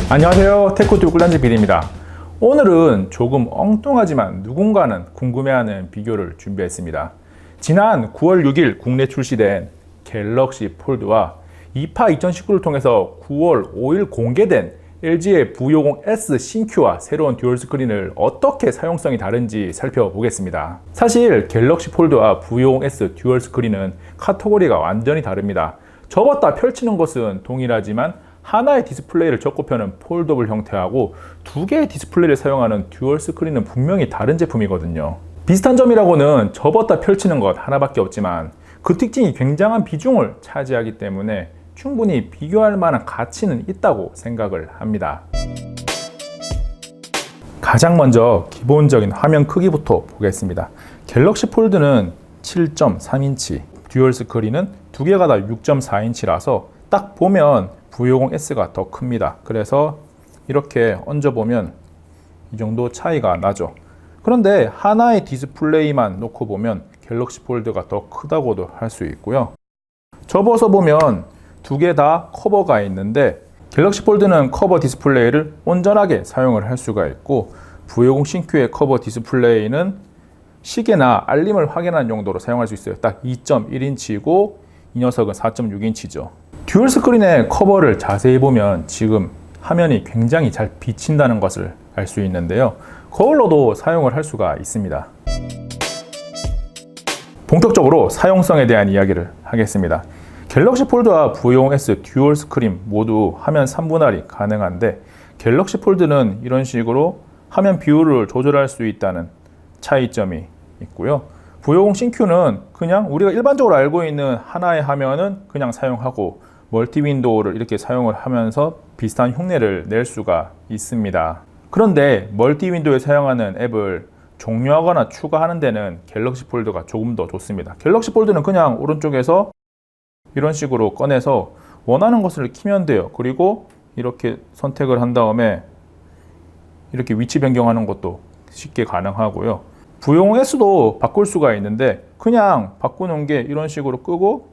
안녕하세요. 테크튜브 꿀단지 PD입니다. 오늘은 조금 엉뚱하지만 누군가는 궁금해하는 비교를 준비했습니다. 지난 9월 6일 국내 출시된 갤럭시 폴드와 2파 2019를 통해서 9월 5일 공개된 LG의 V50S 신규와 새로운 듀얼 스크린을 어떻게 사용성이 다른지 살펴보겠습니다. 사실 갤럭시 폴드와 V50S 듀얼 스크린은 카테고리가 완전히 다릅니다. 접었다 펼치는 것은 동일하지만 하나의 디스플레이를 접고 펴는 폴더블 형태하고 두 개의 디스플레이를 사용하는 듀얼 스크린은 분명히 다른 제품이거든요. 비슷한 점이라고는 접었다 펼치는 것 하나밖에 없지만 그 특징이 굉장한 비중을 차지하기 때문에 충분히 비교할 만한 가치는 있다고 생각을 합니다. 가장 먼저 기본적인 화면 크기부터 보겠습니다. 갤럭시 폴드는 7.3인치, 듀얼 스크린은 두 개가 다 6.4인치라서 딱 보면 V50S가 더 큽니다. 그래서 이렇게 얹어보면 이 정도 차이가 나죠. 그런데 하나의 디스플레이만 놓고 보면 갤럭시 폴드가 더 크다고도 할 수 있고요. 접어서 보면 두 개 다 커버가 있는데 갤럭시 폴드는 커버 디스플레이를 온전하게 사용을 할 수가 있고 V50 신규의 커버 디스플레이는 시계나 알림을 확인하는 용도로 사용할 수 있어요. 딱 2.1인치고 이 녀석은 4.6인치죠. 듀얼 스크린의 커버를 자세히 보면 지금 화면이 굉장히 잘 비친다는 것을 알 수 있는데요. 거울로도 사용을 할 수가 있습니다. 본격적으로 사용성에 대한 이야기를 하겠습니다. 갤럭시 폴드와 V50S 듀얼 스크린 모두 화면 3분할이 가능한데 갤럭시 폴드는 이런 식으로 화면 비율을 조절할 수 있다는 차이점이 있고요. V50 신규는 그냥 우리가 일반적으로 알고 있는 하나의 화면은 그냥 사용하고 멀티 윈도우를 이렇게 사용을 하면서 비슷한 흉내를 낼 수가 있습니다. 그런데 멀티 윈도우에 사용하는 앱을 종료하거나 추가하는 데는 갤럭시 폴드가 조금 더 좋습니다. 갤럭시 폴드는 그냥 오른쪽에서 이런 식으로 꺼내서 원하는 것을 키면 돼요. 그리고 이렇게 선택을 한 다음에 이렇게 위치 변경하는 것도 쉽게 가능하고요. V50S도 바꿀 수가 있는데 그냥 바꾸는 게 이런 식으로 끄고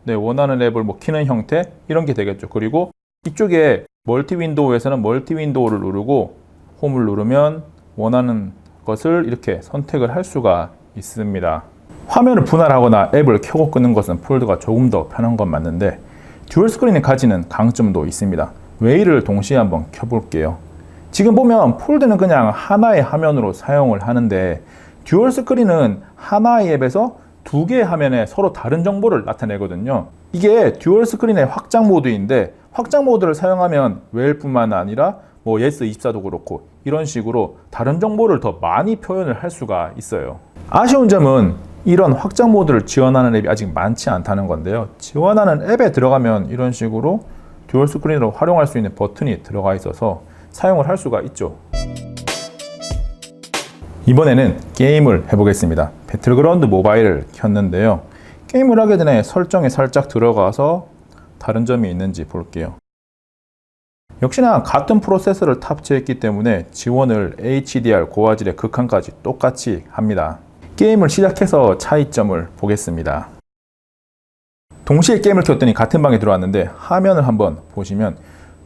원하는 앱을 키는 형태 이런 게 되겠죠. 그리고 이쪽에 멀티 윈도우에서는 멀티 윈도우를 누르고 홈을 누르면 원하는 것을 이렇게 선택을 할 수가 있습니다. 화면을 분할하거나 앱을 켜고 끄는 것은 폴드가 조금 더 편한 건 맞는데 듀얼 스크린이 가지는 강점도 있습니다. 웨이를 동시에 한번 켜볼게요. 지금 보면 폴드는 그냥 하나의 화면으로 사용을 하는데 듀얼 스크린은 하나의 앱에서 두 개의 화면에 서로 다른 정보를 나타내거든요. 이게 듀얼 스크린의 확장 모드인데 확장 모드를 사용하면 웨일뿐만 아니라 예스24도 그렇고 이런 식으로 다른 정보를 더 많이 표현을 할 수가 있어요. 아쉬운 점은 이런 확장 모드를 지원하는 앱이 아직 많지 않다는 건데요. 지원하는 앱에 들어가면 이런 식으로 듀얼 스크린으로 활용할 수 있는 버튼이 들어가 있어서 사용을 할 수가 있죠. 이번에는 게임을 해보겠습니다. 배틀그라운드 모바일을 켰는데요. 게임을 하기 전에 설정에 살짝 들어가서 다른 점이 있는지 볼게요. 역시나 같은 프로세서를 탑재했기 때문에 지원을 HDR 고화질의 극한까지 똑같이 합니다. 게임을 시작해서 차이점을 보겠습니다. 동시에 게임을 켰더니 같은 방에 들어왔는데 화면을 한번 보시면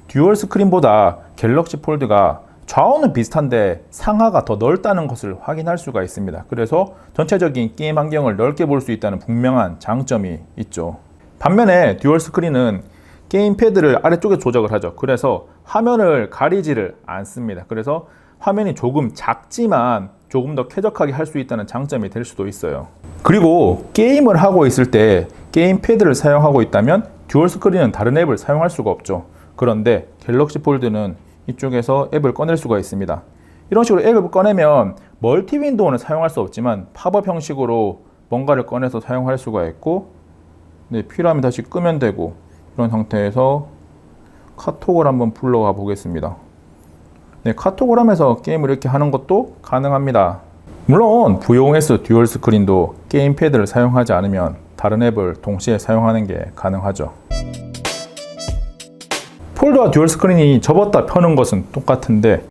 듀얼 스크린보다 갤럭시 폴드가 좌우는 비슷한데 상하가 더 넓다는 것을 확인할 수가 있습니다. 그래서 전체적인 게임 환경을 넓게 볼 수 있다는 분명한 장점이 있죠. 반면에 듀얼 스크린은 게임패드를 아래쪽에 조작을 하죠. 그래서 화면을 가리지를 않습니다. 그래서 화면이 조금 작지만 조금 더 쾌적하게 할 수 있다는 장점이 될 수도 있어요. 그리고 게임을 하고 있을 때 게임패드를 사용하고 있다면 듀얼 스크린은 다른 앱을 사용할 수가 없죠. 그런데 갤럭시 폴드는 이쪽에서 앱을 꺼낼 수가 있습니다. 이런 식으로 앱을 꺼내면 멀티 윈도우는 사용할 수 없지만 팝업 형식으로 뭔가를 꺼내서 사용할 수가 있고 필요하면 다시 끄면 되고 이런 상태에서 카톡을 한번 불러가 보겠습니다. 카톡을 하면서 게임을 이렇게 하는 것도 가능합니다. 물론 V50S 듀얼 스크린도 게임패드를 사용하지 않으면 다른 앱을 동시에 사용하는 게 가능하죠. 폴드와 듀얼 스크린이 접었다 펴는 것은 똑같은데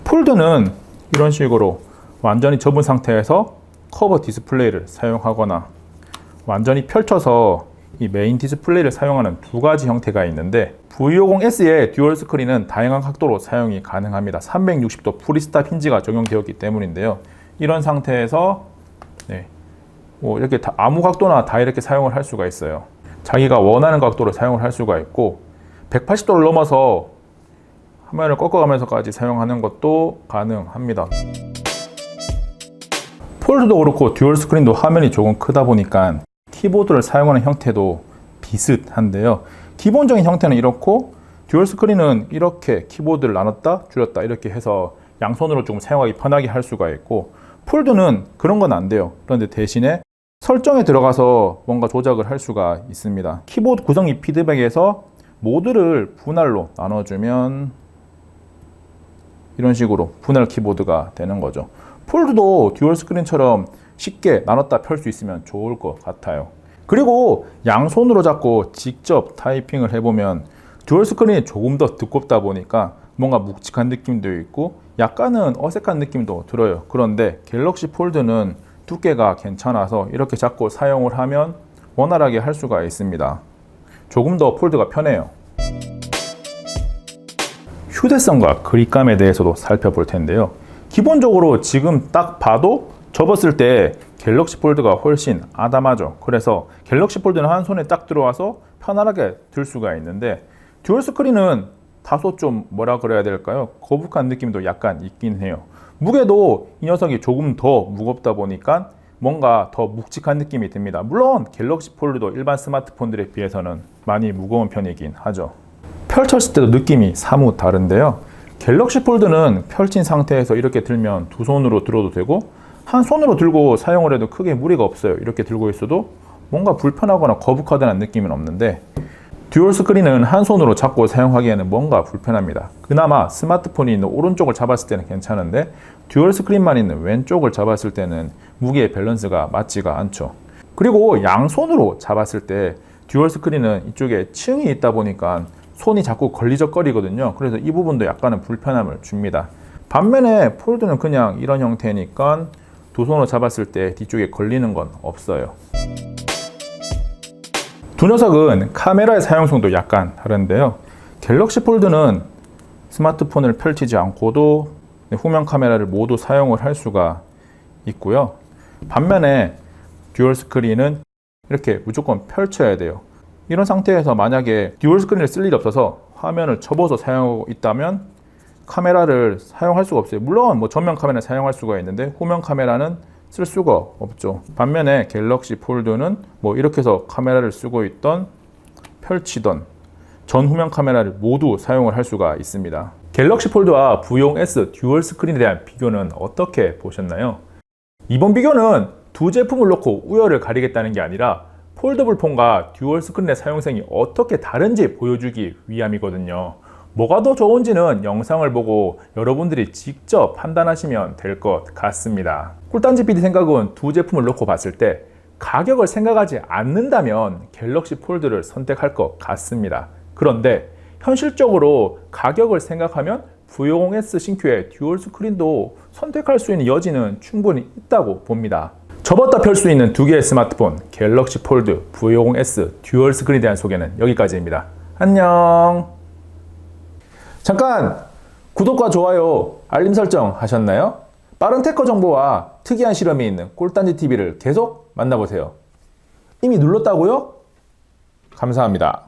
폴드는 이런 식으로 완전히 접은 상태에서 커버 디스플레이를 사용하거나 완전히 펼쳐서 이 메인 디스플레이를 사용하는 두 가지 형태가 있는데 V50S의 듀얼 스크린은 다양한 각도로 사용이 가능합니다. 360도 프리스탑 힌지가 적용되었기 때문인데요. 이런 상태에서 뭐 이렇게 아무 각도나 다 이렇게 사용을 할 수가 있어요. 자기가 원하는 각도로 사용을 할 수가 있고 180도를 넘어서 화면을 꺾어가면서까지 사용하는 것도 가능합니다. 폴드도 그렇고 듀얼 스크린도 화면이 조금 크다 보니까 키보드를 사용하는 형태도 비슷한데요. 기본적인 형태는 이렇고 듀얼 스크린은 이렇게 키보드를 나눴다 줄였다 이렇게 해서 양손으로 좀 사용하기 편하게 할 수가 있고, 폴드는 그런 건 안 돼요. 그런데 대신에 설정에 들어가서 뭔가 조작을 할 수가 있습니다. 키보드 구성이 피드백에서 모드를 분할로 나눠주면 이런 식으로 분할 키보드가 되는 거죠. 폴드도 듀얼 스크린처럼 쉽게 나눴다 펼 수 있으면 좋을 것 같아요. 그리고 양손으로 잡고 직접 타이핑을 해보면 듀얼 스크린이 조금 더 두껍다 보니까 뭔가 묵직한 느낌도 있고 약간은 어색한 느낌도 들어요. 그런데 갤럭시 폴드는 두께가 괜찮아서 이렇게 잡고 사용을 하면 원활하게 할 수가 있습니다. 조금 더 폴드가 편해요. 휴대성과 그립감에 대해서도 살펴볼 텐데요. 기본적으로 지금 딱 봐도 접었을 때 갤럭시 폴드가 훨씬 아담하죠. 그래서 갤럭시 폴드는 한 손에 딱 들어와서 편안하게 들 수가 있는데 듀얼 스크린은 다소 좀 뭐라 그래야 될까요? 거북한 느낌도 약간 있긴 해요. 무게도 이 녀석이 조금 더 무겁다 보니까 뭔가 더 묵직한 느낌이 듭니다. 물론 갤럭시 폴드도 일반 스마트폰들에 비해서는 많이 무거운 편이긴 하죠. 펼쳤을 때도 느낌이 사뭇 다른데요. 갤럭시 폴드는 펼친 상태에서 이렇게 들면 두 손으로 들어도 되고 한 손으로 들고 사용을 해도 크게 무리가 없어요. 이렇게 들고 있어도 뭔가 불편하거나 거북하다는 느낌은 없는데 듀얼 스크린은 한 손으로 잡고 사용하기에는 뭔가 불편합니다. 그나마 스마트폰이 있는 오른쪽을 잡았을 때는 괜찮은데 듀얼 스크린만 있는 왼쪽을 잡았을 때는 무게의 밸런스가 맞지가 않죠. 그리고 양손으로 잡았을 때 듀얼 스크린은 이쪽에 층이 있다 보니까 손이 자꾸 걸리적거리거든요. 그래서 이 부분도 약간은 불편함을 줍니다. 반면에 폴드는 그냥 이런 형태니까 두 손으로 잡았을 때 뒤쪽에 걸리는 건 없어요. 두 녀석은 카메라의 사용성도 약간 다른데요. 갤럭시 폴드는 스마트폰을 펼치지 않고도 후면 카메라를 모두 사용을 할 수가 있고요. 반면에 듀얼 스크린은 이렇게 무조건 펼쳐야 돼요. 이런 상태에서 만약에 듀얼 스크린을 쓸 일이 없어서 화면을 접어서 사용하고 있다면 카메라를 사용할 수가 없어요. 물론 뭐 전면 카메라를 사용할 수가 있는데 후면 카메라는 쓸 수가 없죠. 반면에 갤럭시 폴드는 뭐 이렇게 해서 카메라를 쓰고 있던 펼치던 전후면 카메라를 모두 사용을 할 수가 있습니다. 갤럭시 폴드와 V50S 듀얼 스크린에 대한 비교는 어떻게 보셨나요? 이번 비교는 두 제품을 놓고 우열을 가리겠다는 게 아니라 폴더블 폰과 듀얼 스크린의 사용성이 어떻게 다른지 보여주기 위함이거든요. 뭐가 더 좋은지는 영상을 보고 여러분들이 직접 판단하시면 될 것 같습니다. 꿀단지 PD 생각은 두 제품을 놓고 봤을 때 가격을 생각하지 않는다면 갤럭시 폴드를 선택할 것 같습니다. 그런데 현실적으로 가격을 생각하면 V50S 신규의 듀얼 스크린도 선택할 수 있는 여지는 충분히 있다고 봅니다. 접었다 펼 수 있는 두 개의 스마트폰 갤럭시 폴드 V50S 듀얼 스크린에 대한 소개는 여기까지입니다. 안녕. 잠깐 구독과 좋아요, 알림 설정 하셨나요? 빠른 테크 정보와 특이한 실험이 있는 꿀단지 TV를 계속 만나보세요. 이미 눌렀다고요? 감사합니다.